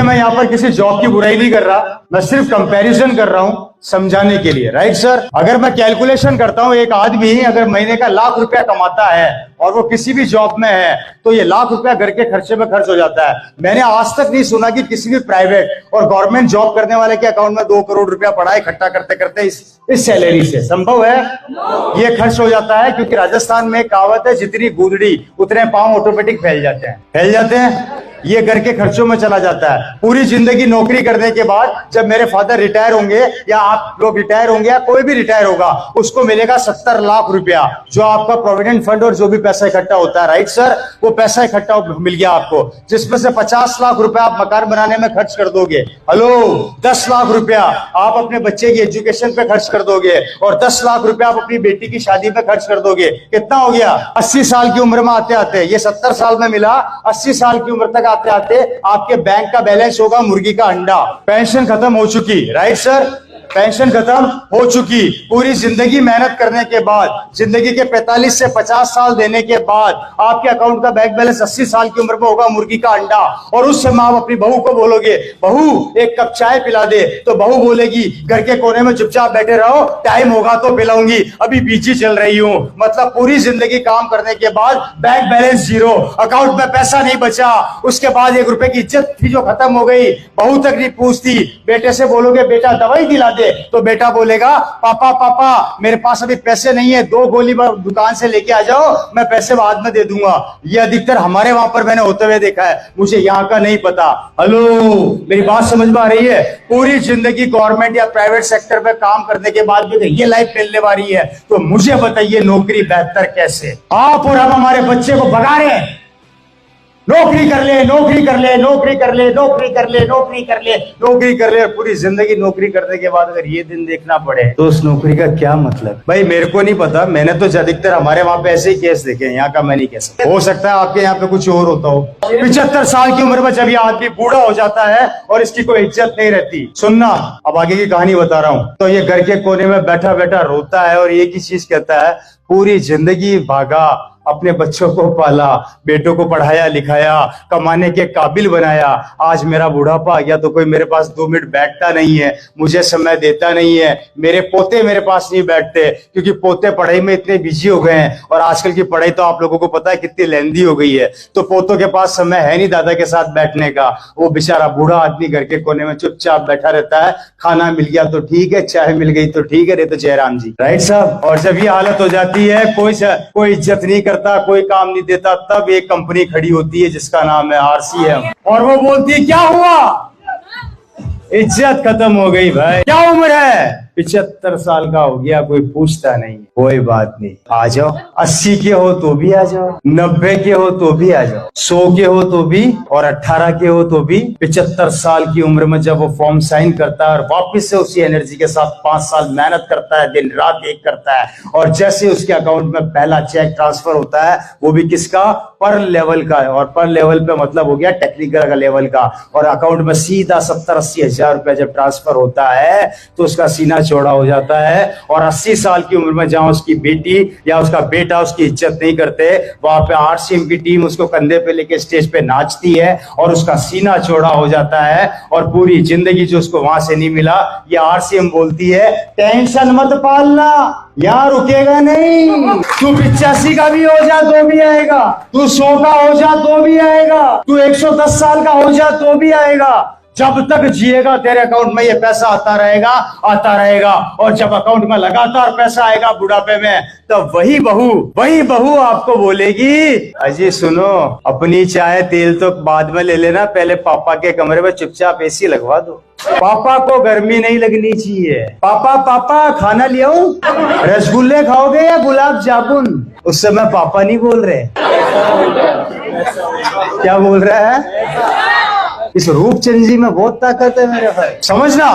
मैं यहाँ पर किसी जॉब की बुराई नहीं कर रहा, मैं सिर्फ कंपैरिजन कर रहा हूँ समझाने के लिए। राइट सर, अगर मैं कैलकुलेशन करता हूँ, एक आदमी अगर महीने का ₹1,00,000 कमाता है और वो किसी भी जॉब में है तो ये ₹1,00,000 घर के खर्चे में खर्च हो जाता है। मैंने आज तक नहीं सुना कि किसी भी प्राइवेट और गवर्नमेंट जॉब करने वाले के अकाउंट में ₹2 करोड़ पड़ा है इकट्ठा करते करते इस सैलरी से। संभव है? ये खर्च हो जाता है क्योंकि राजस्थान में एक कहावत है, जितनी गूंदड़ी उतने पांव ऑटोमेटिक फैल जाते हैं। ये घर के खर्चों में चला जाता है। पूरी जिंदगी नौकरी करने के बाद जब मेरे फादर रिटायर होंगे या आप लोग रिटायर होंगे या कोई भी रिटायर होगा, उसको मिलेगा 70 लाख रुपया, जो आपका प्रोविडेंट फंड और जो भी पैसा इकट्ठा होता है। राइट सर, वो पैसा इकट्ठा मिल गया आपको, जिसमें से 50 लाख रुपया आप मकान बनाने में खर्च कर दोगे। हेलो, 10 लाख रुपया आप अपने बच्चे की एजुकेशन पे खर्च कर दोगे और 10 लाख रुपया आप अपनी बेटी की शादी पे खर्च कर दोगे। कितना हो गया? 80 साल की उम्र में आते आते, ये 70 साल में मिला, 80 साल की उम्र तक आते आते आपके बैंक का बैलेंस होगा मुर्गी का अंडा। पेंशन खत्म हो चुकी। राइट सर, पेंशन खत्म हो चुकी। पूरी जिंदगी मेहनत करने के बाद, जिंदगी के 45 से 50 साल देने के बाद आपके अकाउंट का बैंक बैलेंस 80 साल की उम्र में होगा मुर्गी का अंडा। और उस समय आप अपनी बहू को बोलोगे, बहू एक कप चाय पिला दे, तो बहू बोलेगी घर के कोने में चुपचाप बैठे रहो, टाइम होगा तो पिलाऊंगी, अभी बिजी चल रही हूं। मतलब पूरी जिंदगी काम करने के बाद बैंक बैलेंस जीरो, अकाउंट में पैसा नहीं बचा। उसके बाद ₹1 की इज्जत थी जो खत्म हो गई। बहू तक नहीं पूछती। बेटे से बोलोगे बेटा दवाई दिला दे, तो बेटा बोलेगा पापा पापा मेरे पास अभी पैसे नहीं है, 2 गोली दुकान से लेके आ जाओ, मैं पैसे बाद में दे दूंगा। ये अधिकतर हमारे वहां पर मैंने होते हुए देखा है, मुझे यहाँ का नहीं पता। हेलो, मेरी बात समझ में आ रही है? पूरी जिंदगी गवर्नमेंट या प्राइवेट सेक्टर में काम करने के बाद भी ये लाइफ मिलने वाली है, तो मुझे बताइए नौकरी बेहतर कैसे? आप और हम हमारे बच्चे को भगा रहे हैं, नौकरी कर ले, नौकरी कर ले, नौकरी कर ले, नौकरी कर ले, नौकरी कर ले, नौकरी कर ले। पूरी जिंदगी नौकरी करने के बाद अगर ये दिन देखना पड़े तो उस नौकरी का क्या मतलब? भाई मेरे को नहीं पता, मैंने तो अधिकतर हमारे वहां पे ऐसे ही केस देखे हैं, यहाँ का मैं नहीं कह सकता। हो सकता है आपके यहाँ पे कुछ और होता हो। 75 साल की उम्र में जब ये आदमी बूढ़ा हो जाता है और इसकी कोई इज्जत नहीं रहती। सुनना, अब आगे की कहानी बता रहा हूँ। तो ये घर के कोने में बैठा बैठा रोता है और एक ही चीज कहता है, पूरी जिंदगी भागा, अपने बच्चों को पाला, बेटों को पढ़ाया लिखाया, कमाने के काबिल बनाया, आज मेरा बुढ़ापा आ गया तो कोई मेरे पास 2 मिनट बैठता नहीं है, मुझे समय देता नहीं है। मेरे पोते मेरे पास नहीं बैठते क्योंकि पोते पढ़ाई में इतने बिजी हो गए हैं, और आजकल की पढ़ाई तो आप लोगों को पता है कितनी लेंदी हो गई है, तो पोतों के पास समय है नहीं दादा के साथ बैठने का। वो बेचारा बूढ़ा आदमी घर के कोने में चुपचाप बैठा रहता है, खाना मिल गया तो ठीक है, चाय मिल गई तो ठीक है, नहीं तो जयराम जी। राइट साहब, और जब ये हालत हो जाती है, कोई इज्जत नहीं करता, कोई काम नहीं देता, तब एक कंपनी खड़ी होती है जिसका नाम है RCM, और वो बोलती है क्या हुआ? इज्जत खत्म हो गई भाई। क्या उम्र है? 75 साल का हो गया, कोई पूछता नहीं। कोई बात नहीं, आ जाओ। 80 के हो तो भी आ जाओ, 90 के हो तो भी आ जाओ, 100 के हो तो भी, और 18 के हो तो भी। 75 साल की उम्र में जब वो फॉर्म साइन करता है और वापस से उसी एनर्जी के साथ 5 साल मेहनत करता है, दिन रात एक करता है, और जैसे उसके अकाउंट में पहला चेक ट्रांसफर होता है, वो भी किसका? पर लेवल का। और पर लेवल पे मतलब हो गया टेक्निकल का लेवल का, और अकाउंट में सीधा 70-80 हजार रुपया जब ट्रांसफर होता है तो उसका सीना चौड़ा हो जाता है। और 80 साल की उम्र में जहां उसकी बेटी या उसका बेटा उसकी इज्जत नहीं करते, वहां पे RCM की टीम उसको कंधे पे लेके स्टेज पे नाचती है और उसका सीना चौड़ा हो जाता है, और पूरी जिंदगी जो उसको वहां से नहीं मिला, ये RCM बोलती है टेंशन मत पालना, यहाँ रुकेगा नहीं। तू 85 का भी हो जा तो भी आएगा, तू 100 का हो जा तो भी आएगा, तू 110 साल का हो जा तो भी आएगा। जब तक जिएगा तेरे अकाउंट में ये पैसा आता रहेगा, और जब अकाउंट में लगातार पैसा आएगा बुढ़ापे में, तब वही बहू आपको बोलेगी, अजी सुनो, अपनी चाय तेल तो बाद में ले लेना, पहले पापा के कमरे में चुपचाप AC लगवा दो। पापा को गर्मी नहीं लगनी चाहिए। पापा खाना ले आऊं? रसगुल्ले खाओगे या गुलाब जामुन? उस समय पापा नहीं बोल रहे। क्या बोल रहा है? इस रूपचंद जी में बहुत ताकत है मेरे भाई, समझना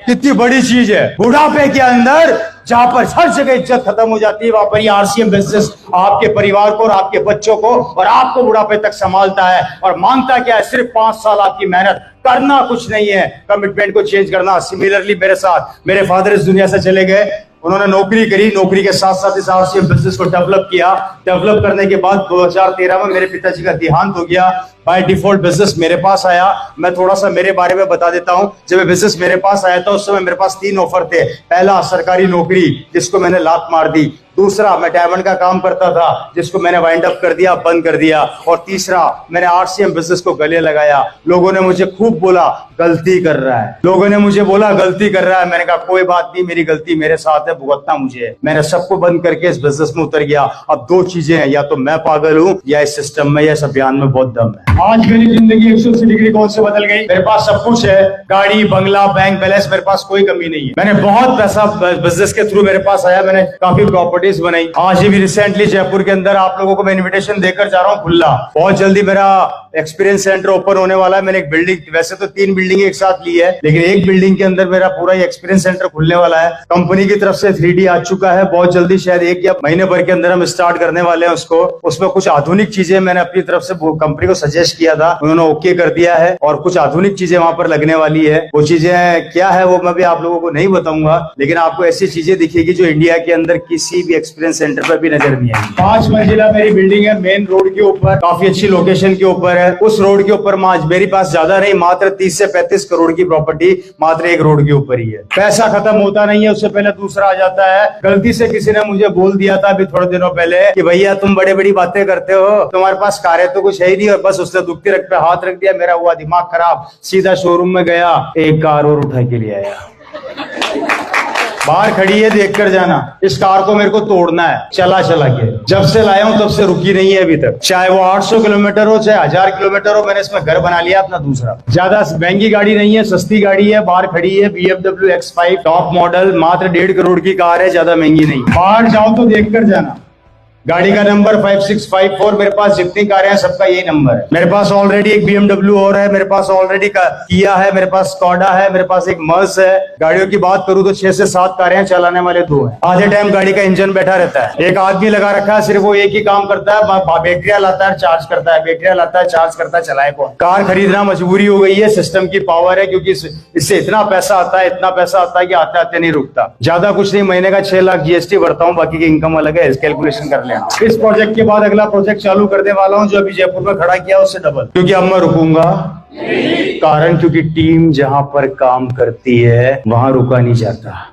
कितनी बड़ी चीज है। बुढ़ापे के अंदर जहां पर हर जगह इज्जत खत्म हो जाती है, वहां पर RCM बिजनेस आपके परिवार को और आपके बच्चों को और आपको बुढ़ापे तक संभालता है। और मांगता क्या है? सिर्फ 5 साल आपकी मेहनत, करना कुछ नहीं है, कमिटमेंट को चेंज करना। सिमिलरली मेरे साथ, मेरे फादर इस दुनिया से चले गए, उन्होंने नौकरी करी, नौकरी के साथ साथ इस आरसीएम बिजनेस को डेवलप किया। डेवलप करने के बाद 2013 में मेरे पिताजी का देहांत हो गया। बाय डिफॉल्ट बिजनेस मेरे पास आया। मैं थोड़ा सा मेरे बारे में बता देता हूं। जब बिजनेस मेरे पास आया था उस समय मेरे पास 3 ऑफर थे। पहला सरकारी नौकरी, जिसको मैंने लात मार दी। दूसरा, मैं डायमंड का काम करता था, जिसको मैंने वाइंड अप कर दिया, बंद कर दिया। और तीसरा, मैंने आरसीएम बिजनेस को गले लगाया। लोगों ने मुझे खूब बोला गलती कर रहा है, लोगों ने मुझे बोला गलती कर रहा है। मैंने कहा कोई बात नहीं, मेरी गलती मेरे साथ है, भुगतना मुझे है। मैंने सबको बंद करके इस बिजनेस में उतर गया। अब 2 चीजें हैं, या तो मैं पागल हूं या इस सिस्टम में या इस अभियान में बहुत दम है। आज मेरी जिंदगी 180 डिग्री कौन से बदल गई। मेरे पास सब कुछ है, गाड़ी, बंगला, बैंक बैलेंस, मेरे पास कोई कमी नहीं है। मैंने बहुत पैसा बिजनेस के थ्रू मेरे पास आया। मैंने काफी प्रॉपर्टीज बनाई। आज ही भी रिसेंटली जयपुर के अंदर आप लोगों को मैं इन्विटेशन देकर जा रहा हूँ खुला। बहुत जल्दी मेरा एक्सपीरियंस सेंटर ओपन होने वाला है। मैंने एक बिल्डिंग, वैसे तो 3 बिल्डिंग एक साथ ली है, लेकिन एक बिल्डिंग के अंदर मेरा पूरा एक्सपीरियंस सेंटर खुलने वाला है। कंपनी की तरफ से 3D आ चुका है। बहुत जल्दी, शायद 1 या महीने भर के अंदर हम स्टार्ट करने वाले हैं उसको। उसमें कुछ आधुनिक चीजें मैंने अपनी तरफ से कंपनी को सजेस्ट किया था, उन्होंने ओके कर दिया है। और कुछ आधुनिक चीजें वहां पर लगने वाली है। वो चीजें क्या है वो मैं भी आप लोगों को नहीं बताऊंगा, लेकिन आपको ऐसी चीजें दिखेगी जो इंडिया के अंदर किसी भी एक्सपीरियंस सेंटर पर भी नजर नहीं आएगी। 5 मंजिला मेरी बिल्डिंग है, मेन रोड के ऊपर, काफी अच्छी लोकेशन के ऊपर है। उस रोड के ऊपर मेरे पास ज्यादा नहीं, मात्र 30 से 35 करोड़ की प्रॉपर्टी मात्र एक रोड के ऊपर ही है। पैसा खत्म होता नहीं है, उससे पहले दूसरा आ जाता है। गलती से किसी ने मुझे बोल दिया था अभी थोड़े दिनों पहले कि भैया तुम बड़े बड़ी बातें करते हो, तुम्हारे पास कार है तो कुछ है ही नहीं। और बस उसने दुखती रख पे हाथ रख दिया, मेरा हुआ दिमाग खराब। सीधा शोरूम में गया, एक कार और उठा के ले आया। बाहर खड़ी है, देख कर जाना। इस कार को मेरे को तोड़ना है। चला के जब से लाया हूं तब से रुकी नहीं है अभी तक। चाहे वो 800 किलोमीटर हो, चाहे 1000 किलोमीटर हो, मैंने इसमें घर बना लिया अपना दूसरा। ज्यादा महंगी गाड़ी नहीं है, सस्ती गाड़ी है। बाहर खड़ी है BMW X5 टॉप मॉडल, मात्र 1.5 करोड़ की कार है, ज्यादा महंगी नहीं। बाहर जाओ तो देख कर जाना। गाड़ी का नंबर 5654। मेरे पास जितनी कारें हैं सबका यही नंबर है। मेरे पास ऑलरेडी एक BMW और है, मेरे पास ऑलरेडी किया है, मेरे पास स्कॉडा है, मेरे पास एक मर्स है। गाड़ियों की बात करूं तो 6 से 7 कारें हैं, चलाने वाले 2 हैं। आधे टाइम गाड़ी का इंजन बैठा रहता है। एक आदमी लगा रखा है, सिर्फ वो एक ही काम करता है, बैटरियां लाता है, चार्ज करता है, बैटरियां लाता है, चार्ज करता है, चलाए कौन। कार खरीदना मजबूरी हो गई है, सिस्टम की पावर है, क्योंकि इससे इतना पैसा आता है, इतना पैसा आता है कि आते आते नहीं रुकता। ज्यादा कुछ नहीं, महीने का 6 लाख GST भरता हूँ, बाकी की इनकम अलग है, कैलकुलेशन कर लेना। इस प्रोजेक्ट के बाद अगला प्रोजेक्ट चालू करने वाला हूं, जो अभी जयपुर में खड़ा किया उससे डबल। क्योंकि अब मैं रुकूंगा कारण, क्योंकि टीम जहां पर काम करती है वहां रुका नहीं जाता।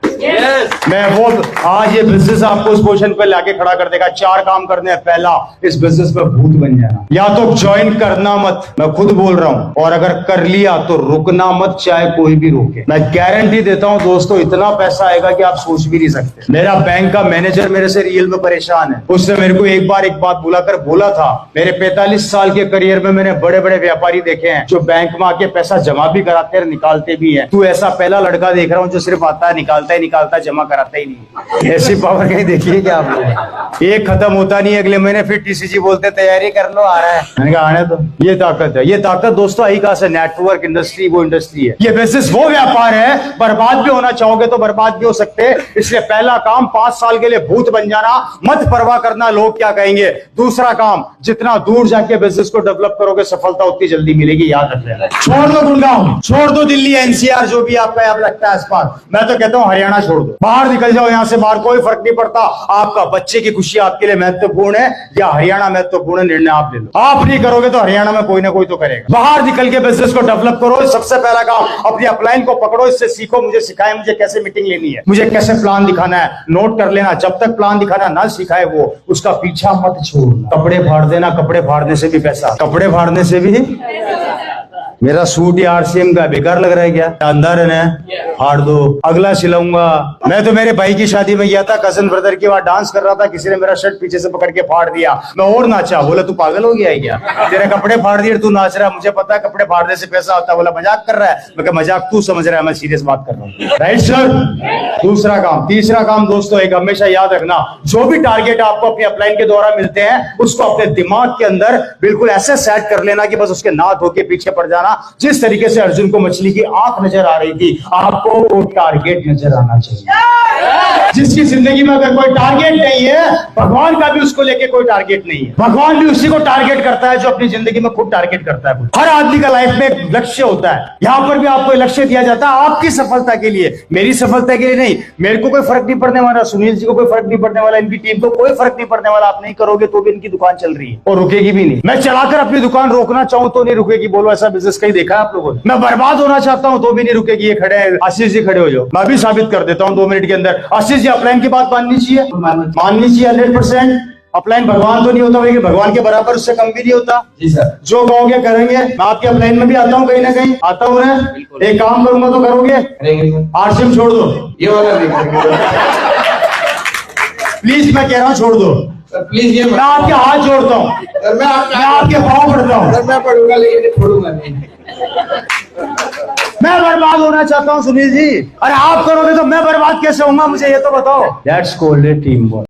मैं वो आज ये बिजनेस आपको उस पोजीशन पे लाके खड़ा कर देगा। 4 काम करने हैं। पहला, इस बिजनेस में भूत बन जाना। या तो ज्वाइन करना मत, मैं खुद बोल रहा हूं, और अगर कर लिया तो रुकना मत, चाहे कोई भी रोके। मैं गारंटी देता हूं दोस्तों, इतना पैसा आएगा कि आप सोच भी नहीं सकते। मेरा बैंक का मैनेजर मेरे से रियल में परेशान है। उसने मेरे को एक बात बुलाकर बोला था, मेरे 45 साल के करियर में मैंने बड़े बड़े व्यापारी देखे हैं जो बैंक में आके पैसा जमा भी कराते हैं, निकालते भी हैं। तू ऐसा पहला लड़का देख रहा हूं जो सिर्फ आता है, निकालता है, जमा कराता ही नहीं। ऐसी पावर कहीं देखिए क्या आप लोग। एक खत्म होता नहीं, अगले महीने फिर TCG बोलते तैयारी कर लो, आ रहा है। मैंने कहा आने तो। ये ताकत है, ये ताकत दोस्तों आई कहां से। नेटवर्क इंडस्ट्री वो इंडस्ट्री है। ये बिजनेस वो व्यापार है, बर्बाद भी होना चाहोगे तो बर्बाद भी हो सकते हैं। इसलिए पहला काम, 5 साल के लिए भूत बन जाना, मत परवाह करना लोग क्या कहेंगे। दूसरा काम, जितना दूर जाके बिजनेस को डेवलप करोगे सफलता उतनी जल्दी मिलेगी, याद रख लेना। छोड़ दो गुड़गांव, छोड़ दो दिल्ली NCR, जो भी आपका यहाँ लगता है आसपास। मैं तो कहता हूँ हरियाणा छोड़ दो, बाहर निकल जाओ यहाँ से बाहर, कोई फर्क नहीं पड़ता। आपका बच्चे की खुशी आपके लिए महत्वपूर्ण है या हरियाणा महत्वपूर्ण है, निर्णय आप ले लो। आप नहीं करोगे तो हरियाणा में कोई ना कोई तो करेगा। बाहर निकल के बिजनेस को डेवलप करो। सबसे पहला काम, अपनी अपलाइन को पकड़ो, इससे सीखो। मुझे सिखाए, मुझे कैसे मीटिंग लेनी है, मुझे कैसे प्लान दिखाना है, नोट कर लेना। जब तक प्लान दिखाना ना सिखाए वो, उसका पीछा मत छोड़ना। कपड़े फाड़ देना, कपड़े फाड़ने से भी पैसा, कपड़े फाड़ने से भी। मेरा सूट या RCM का बेकार लग रहा है क्या? अंदर है, फाड़ दो, अगला सिलाऊंगा। मैं तो मेरे भाई की शादी में गया था, कजन ब्रदर की, वहां डांस कर रहा था, किसी ने मेरा शर्ट पीछे से पकड़ के फाड़ दिया। मैं और नाचा। बोला तू पागल हो गया है क्या, तेरे कपड़े फाड़ दिए तू नाच रहा है। मुझे पता है कपड़े फाड़ने से पैसा होता है। बोला मजाक कर रहा है। मैं कहा मजाक तू समझ रहा है, मैं सीरियस बात कर रहा हूँ। Right sir. दूसरा काम। तीसरा काम दोस्तों, एक हमेशा याद रखना, जो भी टारगेट आपको अपनी अपलाइन के द्वारा मिलते हैं उसको अपने दिमाग के अंदर बिल्कुल ऐसे सेट कर लेना कि बस उसके ना धो के पीछे पड़ जाना। जिस तरीके से अर्जुन को मछली की आंख नजर आ रही थी, आपको वो टारगेट नजर आना चाहिए। जिसकी जिंदगी में अगर कोई टारगेट नहीं है, भगवान का भी उसको लेके कोई टारगेट नहीं है। भगवान भी उसी को टारगेट करता है जो अपनी जिंदगी में खुद टारगेट करता है। हर आदमी का लाइफ में एक लक्ष्य होता है। यहाँ पर भी आपको लक्ष्य दिया जाता है आपकी सफलता के लिए, मेरी सफलता के लिए नहीं। मेरे को कोई फर्क नहीं पड़ने वाला, सुनील जी को कोई फर्क नहीं पड़ने वाला, इनकी टीम को कोई फर्क नहीं पड़ने वाला। आप नहीं करोगे तो भी इनकी दुकान चल रही है और रुकेगी भी नहीं। मैं चलाकर अपनी दुकान रोकना चाहूं तो नहीं रुकेगी। बोलो ऐसा बिजनेस कहीं देखा है आप लोगों ने? मैं बर्बाद होना चाहता हूं तो भी नहीं रुकेगी। ये खड़े हैं, आशीष जी खड़े हो जाओ, मैं भी साबित कर देता हूं 2 मिनट के अंदर। आशीष जी अपलाइन की बात माननी चाहिए, माननी चाहिए 100%। अपलाइन भगवान तो नहीं होता, लेकिन भगवान के बराबर, उससे कम भी नहीं होता। जी सर, जो कहोगे करेंगे। मैं आपके अपलाइन में भी आता हूँ, कहीं ना कहीं आता हूँ ना। एक काम करूंगा तो करोगे? आरसीएम छोड़ दो, ये वाला प्लीज, मैं कह रहा हूँ छोड़ दो प्लीज। ये मैं आपके हाथ जोड़ता हूँ, मैं आपके पाँव पड़ता हूँ। मैं पढ़ूंगा लेकिन छोड़ूंगा नहीं। मैं बर्बाद होना चाहता हूँ सुनील जी। अरे आप करोगे तो मैं बर्बाद कैसे होऊंगा, मुझे ये तो बताओ। That's called team work.